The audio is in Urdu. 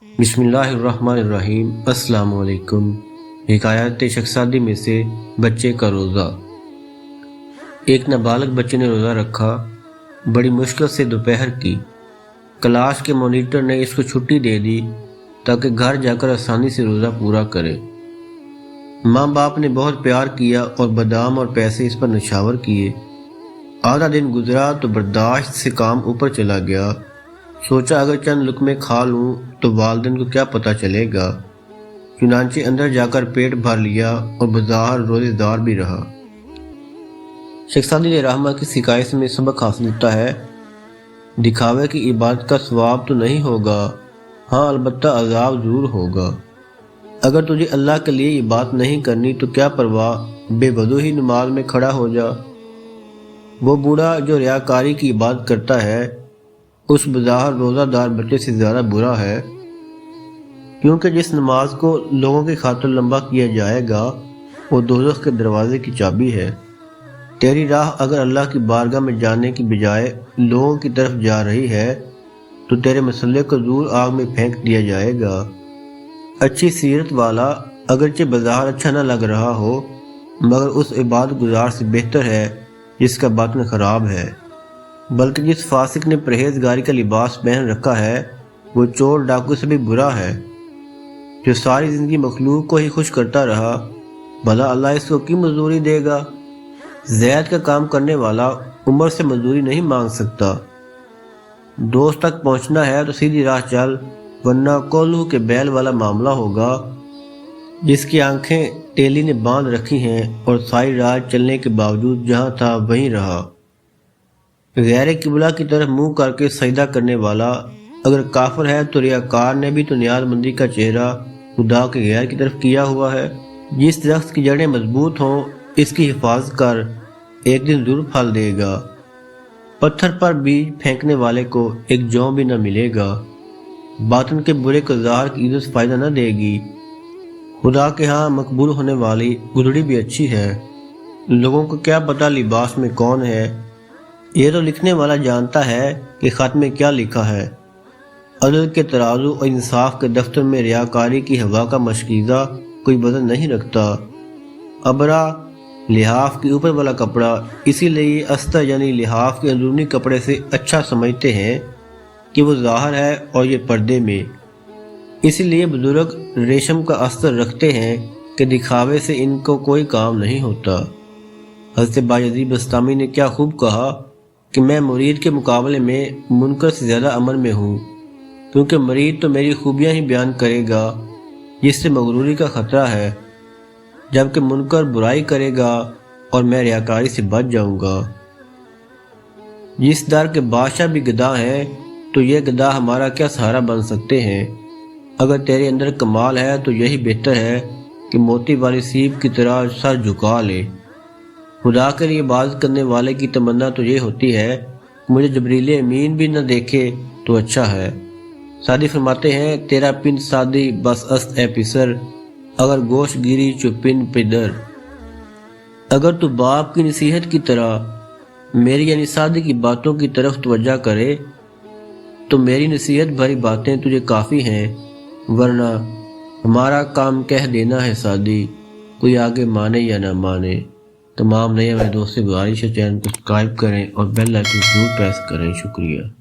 بسم اللہ الرحمن الرحیم۔ السلام علیکم۔ حکایت شخصادی میں سے بچے کا روزہ۔ ایک نابالغ بچے نے روزہ رکھا، بڑی مشکل سے دوپہر کی۔ کلاس کے مانیٹر نے اس کو چھٹی دے دی تاکہ گھر جا کر آسانی سے روزہ پورا کرے۔ ماں باپ نے بہت پیار کیا اور بادام اور پیسے اس پر نچھاور کیے۔ آدھا دن گزرا تو برداشت سے کام اوپر چلا گیا۔ سوچا اگر چند لقمے کھا لوں تو والدین کو کیا پتہ چلے گا۔ چنانچہ اندر جا کر پیٹ بھر لیا اور بظاہر روزے دار بھی رہا۔ شخصادی رحمہ کی حکایت سے میں سبق حاصل ہوتا ہے، دکھاوے کی عبادت کا ثواب تو نہیں ہوگا، ہاں البتہ عذاب ضرور ہوگا۔ اگر تجھے اللہ کے لیے عبادت نہیں کرنی تو کیا پرواہ، بے وضو ہی نماز میں کھڑا ہو جا۔ وہ بوڑھا جو ریاکاری کی عبادت کرتا ہے اس بظاہر روزہ دار بچے سے زیادہ برا ہے، کیونکہ جس نماز کو لوگوں کی خاطر لمبا کیا جائے گا وہ دوزخ کے دروازے کی چابی ہے۔ تیری راہ اگر اللہ کی بارگاہ میں جانے کی بجائے لوگوں کی طرف جا رہی ہے تو تیرے مسلح کو دور آگ میں پھینک دیا جائے گا۔ اچھی سیرت والا اگرچہ بظاہر اچھا نہ لگ رہا ہو مگر اس عبادت گزار سے بہتر ہے جس کا باطن خراب ہے، بلکہ جس فاسق نے پرہیزگاری کا لباس پہن رکھا ہے وہ چور ڈاکو سے بھی برا ہے۔ جو ساری زندگی مخلوق کو ہی خوش کرتا رہا، بھلا اللہ اس کو کی مزدوری دے گا؟ زید کا کام کرنے والا عمر سے مزدوری نہیں مانگ سکتا۔ دوست تک پہنچنا ہے تو سیدھی راہ چل، ورنہ کولو کے بیل والا معاملہ ہوگا۔ جس کی آنکھیں ٹیلی نے باندھ رکھی ہیں اور ساری رات چلنے کے باوجود جہاں تھا وہیں رہا۔ غیر قبلہ کی طرف منہ کر کے سجدہ کرنے والا اگر کافر ہے تو ریاکار نے بھی تو نیاز مندی کا چہرہ خدا کے غیر کی طرف کیا ہوا ہے۔ جس درخت کی جڑیں مضبوط ہوں اس کی حفاظت کر، ایک دن ضرور پھل دے گا۔ پتھر پر بیج پھینکنے والے کو ایک جوں بھی نہ ملے گا۔ باطن کے برے کو ظاہر کی عزت فائدہ نہ دے گی۔ خدا کے ہاں مقبول ہونے والی گدڑی بھی اچھی ہے، لوگوں کو کیا پتہ لباس میں کون ہے، یہ تو لکھنے والا جانتا ہے کہ خط میں کیا لکھا ہے۔ عدل کے ترازو اور انصاف کے دفتر میں ریاکاری کی ہوا کا مشکیزہ کوئی وزن نہیں رکھتا۔ ابرا لحاف کے اوپر والا کپڑا اسی لیے استر یعنی لحاف کے اندرونی کپڑے سے اچھا سمجھتے ہیں کہ وہ ظاہر ہے اور یہ پردے میں، اسی لیے بزرگ ریشم کا استر رکھتے ہیں کہ دکھاوے سے ان کو کوئی کام نہیں ہوتا۔ حضرت بایزید بسطامی نے کیا خوب کہا کہ میں مرید کے مقابلے میں منکر سے زیادہ امن میں ہوں، کیونکہ مرید تو میری خوبیاں ہی بیان کرے گا جس سے مغروری کا خطرہ ہے، جبکہ منکر برائی کرے گا اور میں ریاکاری سے بچ جاؤں گا۔ جس در کے بادشاہ بھی گدھا ہیں تو یہ گدھا ہمارا کیا سہارا بن سکتے ہیں۔ اگر تیرے اندر کمال ہے تو یہی بہتر ہے کہ موتی والی سیب کی طرح سر جھکا لے۔ خدا کے لیے عبادت کرنے والے کی تمنا تو یہ ہوتی ہے کہ مجھے جبریل امین بھی نہ دیکھے تو اچھا ہے۔ سعدی فرماتے ہیں، تیرا پن سعدی بس است اے پسر، اگر گوشت گیری چو پن پدر۔ اگر تو باپ کی نصیحت کی طرح میری یعنی سعدی کی باتوں کی طرف توجہ کرے تو میری نصیحت بھری باتیں تجھے کافی ہیں، ورنہ ہمارا کام کہہ دینا ہے سعدی، کوئی آگے مانے یا نہ مانے۔ تمام نئے میرے دوست سے گزارش ہے چینل کو سبسکرائب کریں اور بیل آئیکن ضرور پریس کریں۔ شکریہ۔